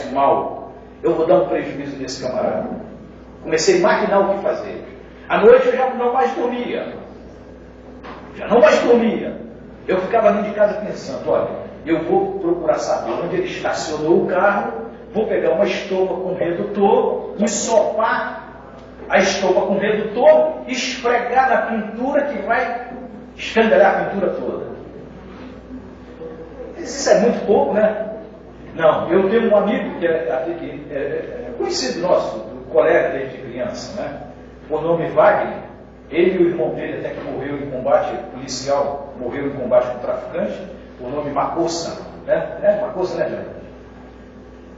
mal, eu vou dar um prejuízo nesse camarada. Comecei a imaginar o que fazer. À noite eu já não mais dormia. Eu ficava ali de casa pensando, olha, eu vou procurar saber onde ele estacionou o carro, vou pegar uma estopa com redutor, ensopar a estopa com redutor, esfregar na pintura que vai escangalhar a pintura toda. Isso é muito pouco, né? Não, eu tenho um amigo que é conhecido nosso, colega desde criança, né? Por nome Wagner. Ele e o irmão dele, até que morreu em combate policial, morreu em combate com traficante, por nome Macossa, né? Macossa, né, gente?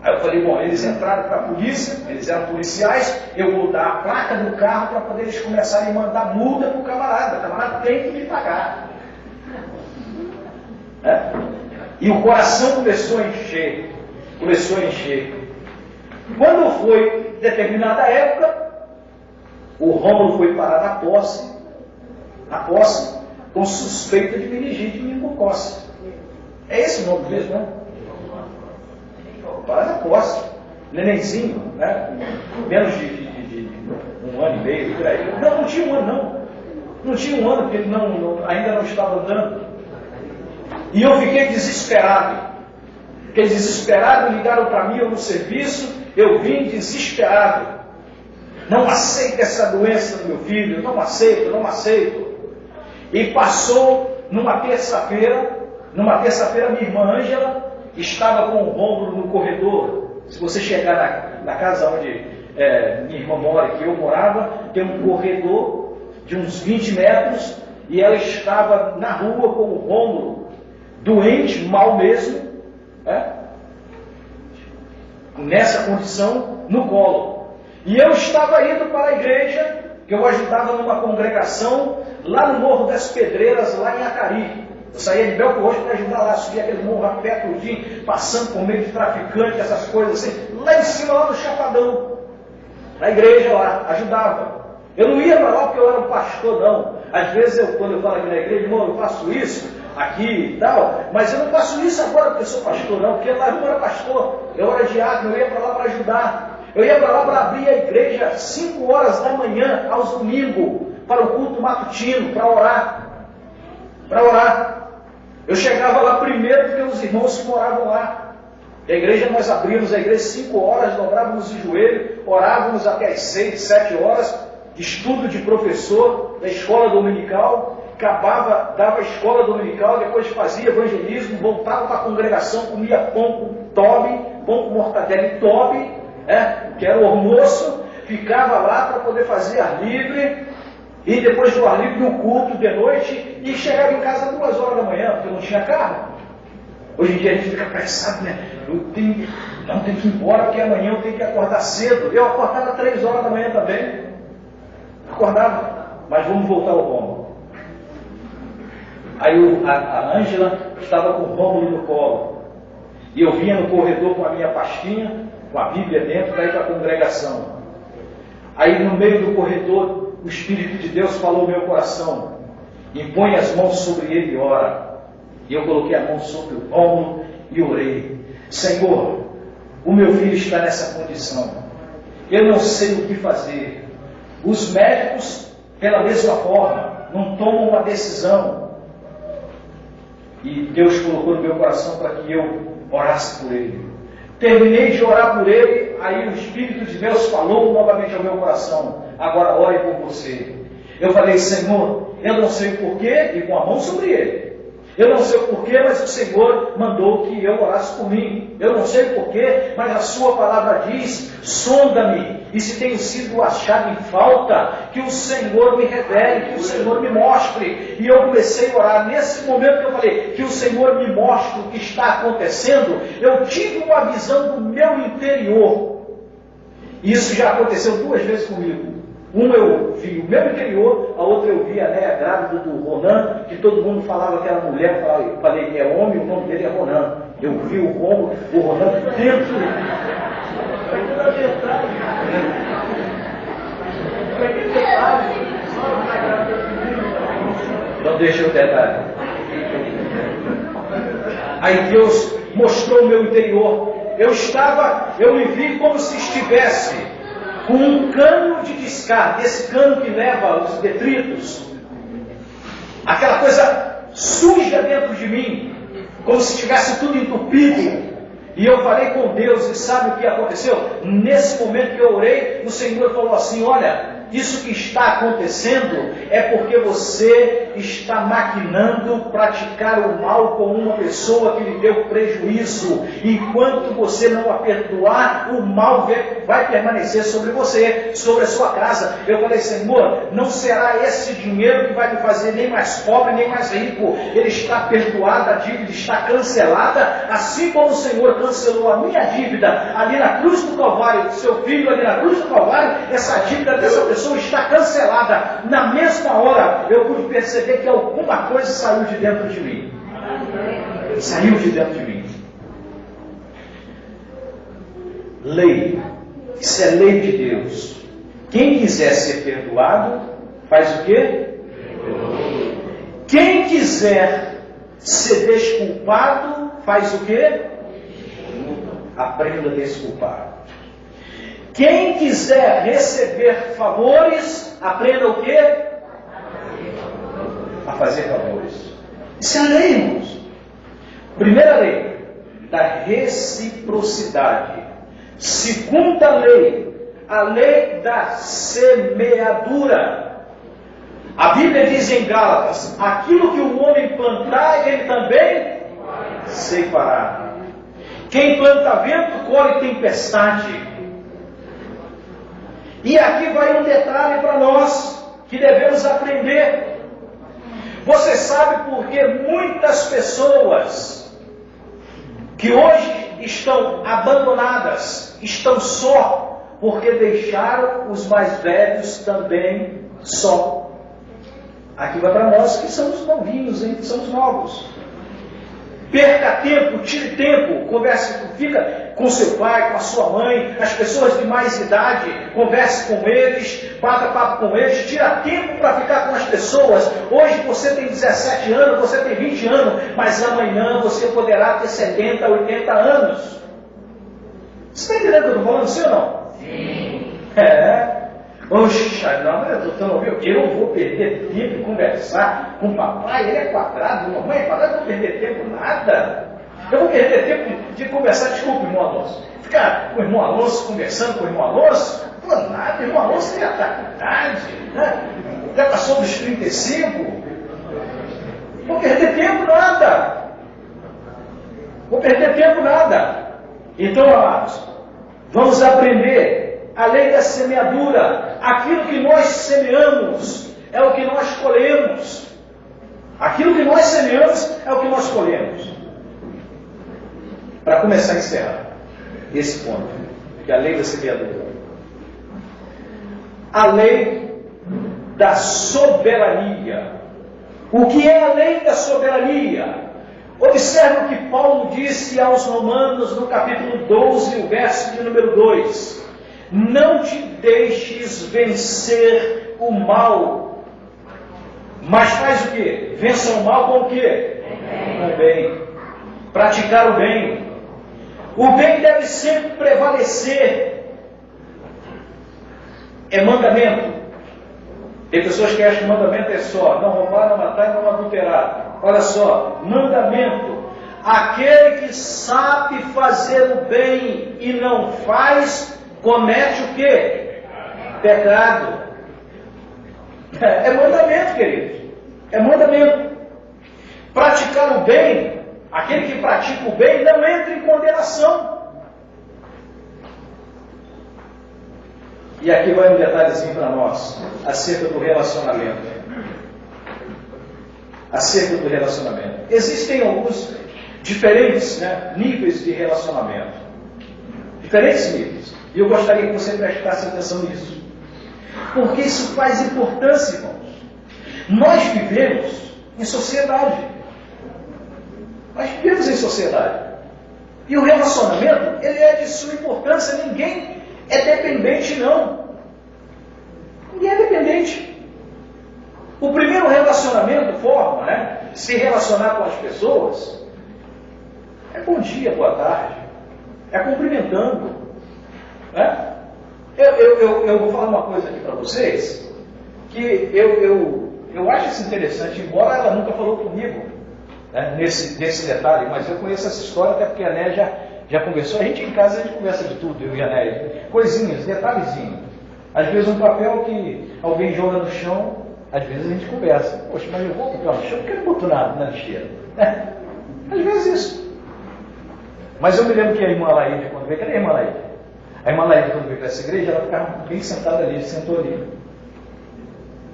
Aí eu falei, bom, eles entraram para a polícia, eles eram policiais, eu vou dar a placa do carro para poder eles começarem a mandar multa para o camarada tem que me pagar. E o coração começou a encher. Quando foi determinada época, o Rômulo foi parar na posse, com suspeita de meningite meningocócica. É esse o nome mesmo, né? Parar na posse. Nenenzinho, né? Menos de um ano e meio, por aí. Não tinha um ano, não. Não tinha um ano, porque ele ainda não estava andando. E eu fiquei desesperado. Ligaram para mim, eu no serviço, eu vim desesperado. Não aceito essa doença do meu filho, não aceito. E passou numa terça-feira, minha irmã Ângela estava com o Rômulo no corredor. Se você chegar na casa onde minha irmã mora, que eu morava, tem um corredor de uns 20 metros, e ela estava na rua com o Rômulo, doente, mal mesmo, nessa condição, no colo. E eu estava indo para a igreja, que eu ajudava numa congregação, lá no Morro das Pedreiras, lá em Acari. Eu saía de Belco Roxo para ajudar lá, subir aquele morro a pé tudinho, passando por meio de traficante, essas coisas assim, lá em cima, lá no Chapadão, na igreja lá, ajudava. Eu não ia para lá porque eu era um pastor, não. Às vezes, quando eu falo aqui na igreja, irmão, eu faço isso, aqui e tal, mas eu não faço isso agora porque eu sou pastor, não, porque lá eu não era pastor, eu era diácono, eu ia para lá para ajudar. Eu ia para lá para abrir a igreja às 5 horas da manhã, aos domingos, para o culto matutino, para orar. Eu chegava lá primeiro porque os irmãos que moravam lá. A igreja, nós abrimos a igreja às 5 horas, dobrávamos o joelho, orávamos até às 6, 7 horas, estudo de professor da escola dominical, acabava, dava a escola dominical, depois fazia evangelismo, voltava para a congregação, comia pão com tobe, pão com mortadela e tobe, que era o almoço, ficava lá para poder fazer ar livre, e depois do ar livre, no culto de noite, e chegava em casa 2 horas da manhã, porque não tinha carro. Hoje em dia a gente fica pensando, né? Eu tenho que ir embora, porque amanhã eu tenho que acordar cedo. Eu acordava 3 horas da manhã também. Acordava, mas vamos voltar ao Rômulo. Aí a Ângela estava com o Rômulo no colo, e eu vinha no corredor com a minha pastinha, com a Bíblia dentro, para ir para a congregação. Aí no meio do corredor, o Espírito de Deus falou no meu coração: impõe as mãos sobre ele e ora. E eu coloquei a mão sobre o Rômulo e orei: Senhor, o meu filho está nessa condição, eu não sei o que fazer. Os médicos, pela mesma forma, não tomam uma decisão. E Deus colocou no meu coração para que eu orasse por ele. Terminei de orar por ele, aí o Espírito de Deus falou novamente ao meu coração: agora ore por você. Eu falei: Senhor, eu não sei o porquê, e com a mão sobre ele. Eu não sei o porquê, mas o Senhor mandou que eu orasse por mim. Eu não sei o porquê, mas a sua palavra diz: sonda-me, e se tenho sido achado em falta, que o Senhor me revele, que o Senhor me mostre. E eu comecei a orar. Nesse momento que eu falei que o Senhor me mostre o que está acontecendo, eu tive uma visão do meu interior. Isso já aconteceu 2 vezes comigo. Uma eu vi o meu interior, a outra eu vi a Néia grávida do Ronan, que todo mundo falava que era mulher, falei que é homem, o nome dele é Ronan. Eu vi o Ronan dentro. Não deixa o detalhe. Aí Deus mostrou o meu interior. eu me vi como se estivesse com um cano de descarga, esse cano que leva os detritos, aquela coisa suja dentro de mim, como se estivesse tudo entupido. E eu falei com Deus, e sabe o que aconteceu? Nesse momento que eu orei, o Senhor falou assim: olha, isso que está acontecendo é porque você está maquinando praticar o mal com uma pessoa que lhe deu prejuízo. Enquanto você não a perdoar, o mal vai permanecer sobre você, sobre a sua casa. Eu falei: Senhor, não será esse dinheiro que vai me fazer nem mais pobre, nem mais rico. Ele está perdoado, a dívida está cancelada, assim como o Senhor cancelou a minha dívida ali na cruz do Calvário, seu filho ali na cruz do Calvário. Essa dívida dessa pessoa está cancelada. Na mesma hora eu pude perceber que alguma coisa saiu de dentro de mim. Saiu de dentro de mim. Lei. Isso é lei de Deus. Quem quiser ser perdoado, faz o quê? Quem quiser ser desculpado, faz o quê? Aprenda a desculpar. Quem quiser receber favores, aprenda o quê? A fazer favores. Isso é a lei, irmãos. Primeira lei, da reciprocidade. Segunda lei, a lei da semeadura. A Bíblia diz em Gálatas: aquilo que o homem plantar, ele também ceifará. Quem planta vento, colhe tempestade. E aqui vai um detalhe para nós, que devemos aprender. Você sabe por que muitas pessoas que hoje estão abandonadas, estão só, porque deixaram os mais velhos também só. Aqui vai para nós que somos novinhos, hein? Que somos novos. Perca tempo, tire tempo, converse, fica com seu pai, com a sua mãe, as pessoas de mais idade, converse com eles, bata papo com eles, tira tempo para ficar com as pessoas. Hoje você tem 17 anos, você tem 20 anos, mas amanhã você poderá ter 70, 80 anos. Você está entendendo o que eu estou falando, sim ou não? Sim. Oxa, não, eu não vou perder tempo em conversar com o papai, ele é quadrado, mamãe é quadrada, não vou perder tempo nada. Eu vou perder tempo de conversar, desculpa, irmão Alonso. Ficar com o irmão Alonso, conversando com o irmão Alonso, não nada, o irmão Alonso já está com idade, né? Já passou dos 35. Vou perder tempo nada. Vou perder tempo nada. Então, amados, vamos aprender a lei da semeadura. Aquilo que nós semeamos é o que nós colhemos. Aquilo que nós semeamos é o que nós colhemos. Para começar a encerrar esse ponto, que é a lei da semeadura. A lei da soberania. O que é a lei da soberania? Observe o que Paulo disse aos Romanos no capítulo 12, o verso de número 2. Não te deixes vencer o mal, mas faz o quê? Vença o mal com o quê? Com o bem. Praticar o bem. O bem deve sempre prevalecer. É mandamento. Tem pessoas que acham que mandamento é só não roubar, não matar e não adulterar. Olha só, mandamento. Aquele que sabe fazer o bem e não faz, comete o quê? Pecado. É mandamento, queridos. É mandamento. Praticar o bem, aquele que pratica o bem não entra em condenação. E aqui vai um detalhezinho para nós, acerca do relacionamento. Acerca do relacionamento. Existem alguns diferentes níveis de relacionamento. Diferentes níveis. E eu gostaria que você prestasse atenção nisso. Porque isso faz importância, irmãos. Nós vivemos em sociedade. Nós vivemos em sociedade. E o relacionamento, ele é de sua importância. Ninguém é dependente, não. Ninguém é dependente. O primeiro relacionamento, forma, se relacionar com as pessoas, é bom dia, boa tarde. é cumprimentando. Né? Eu vou falar uma coisa aqui para vocês, que eu acho isso interessante, embora ela nunca falou comigo, né, nesse detalhe, mas eu conheço essa história, até porque a Né já conversou. A gente em casa, a gente conversa de tudo, eu e a Né, coisinhas, detalhezinhos. Às vezes um papel que alguém joga no chão, às vezes a gente conversa. Poxa, mas eu vou papel no chão, por que eu não boto na lixeira? Às vezes isso. Mas eu me lembro que a irmã Laíde, quando veio, cadê a irmã Laíde? A irmã Laíde, quando veio para essa igreja, ela ficava bem sentada ali, sentou ali.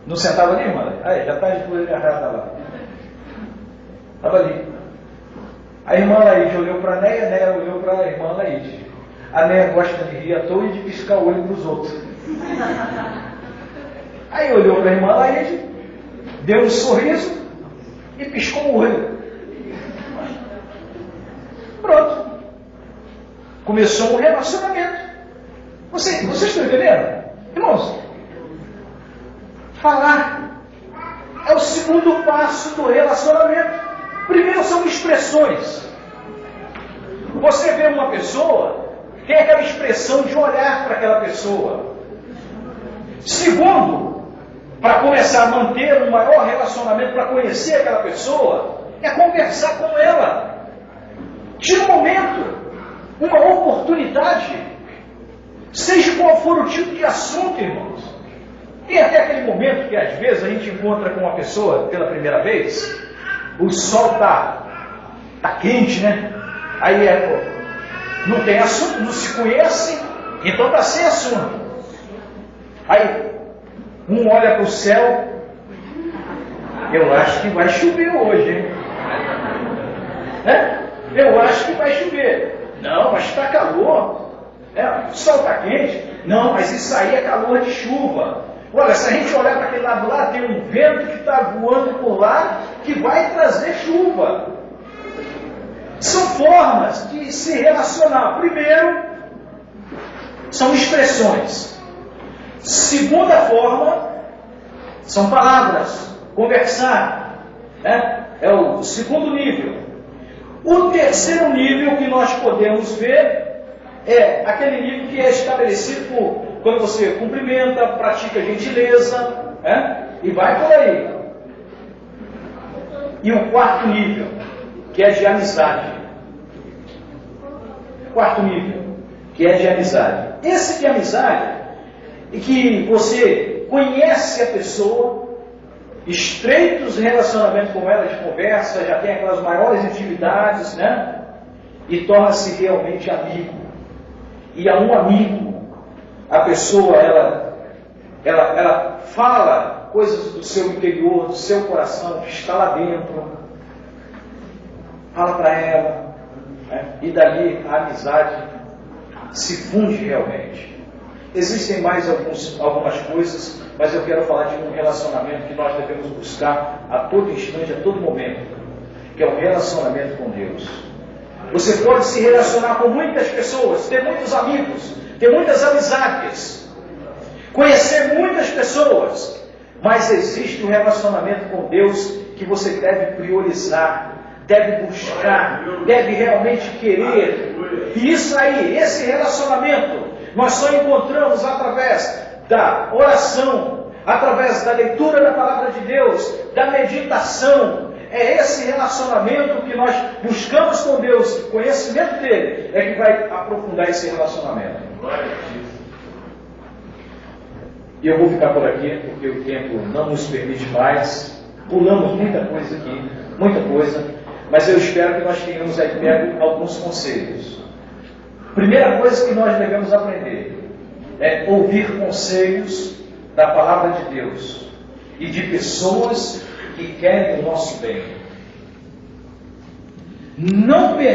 Não sentava ali, irmã Laíde? Ah, já está de coisa agarrada lá. Estava ali. A irmã Laíde olhou para a Néia, a Néia olhou para a irmã Laíde. A Néia gosta de rir à toa e de piscar o olho para os outros. Aí olhou para a irmã Laíde, deu um sorriso e piscou o olho. Pronto. Começou um relacionamento. Vocês estão entendendo? Irmãos, falar é o segundo passo do relacionamento. Primeiro são expressões. Você vê uma pessoa, tem aquela expressão de olhar para aquela pessoa. Segundo, para começar a manter um maior relacionamento, para conhecer aquela pessoa, é conversar com ela. Tira um momento, uma oportunidade, seja qual for o tipo de assunto, irmãos. Tem até aquele momento que às vezes a gente encontra com uma pessoa pela primeira vez, o sol tá quente, né? Aí não tem assunto, não se conhece, então está sem assunto. Aí um olha para o céu, eu acho que vai chover hoje, hein? Né? Eu acho que vai chover. Não, mas está calor. O sol está quente. Não, mas isso aí é calor de chuva. Olha, se a gente olhar para aquele lado lá, tem um vento que está voando por lá, que vai trazer chuva. São formas de se relacionar. Primeiro, são expressões. Segunda forma, são palavras, conversar. Né? É o segundo nível. O terceiro nível que nós podemos ver é aquele nível que é estabelecido por quando você cumprimenta, pratica gentileza, né? E vai por aí. E o quarto nível, que é de amizade. Quarto nível, que é de amizade. Esse de amizade é que você conhece a pessoa, estreitos relacionamentos com ela de conversa, já tem aquelas maiores intimidades, né? E torna-se realmente amigo. E a um amigo, a pessoa, ela fala coisas do seu interior, do seu coração, que está lá dentro. Fala para ela. Né? E dali a amizade se funde realmente. Existem mais algumas coisas, mas eu quero falar de um relacionamento que nós devemos buscar a todo instante, a todo momento, que é o relacionamento com Deus. Você pode se relacionar com muitas pessoas, ter muitos amigos, ter muitas amizades, conhecer muitas pessoas, mas existe um relacionamento com Deus que você deve priorizar, deve buscar, deve realmente querer. E isso aí, esse relacionamento, nós só encontramos através da oração, através da leitura da palavra de Deus, da meditação. É esse relacionamento que nós buscamos com Deus, o conhecimento dele é que vai aprofundar esse relacionamento. E eu vou ficar por aqui, porque o tempo não nos permite mais. Pulamos muita coisa aqui, muita coisa, mas eu espero que nós tenhamos aí perto alguns conselhos. Primeira coisa que nós devemos aprender é ouvir conselhos da palavra de Deus e de pessoas que querem o nosso bem. Não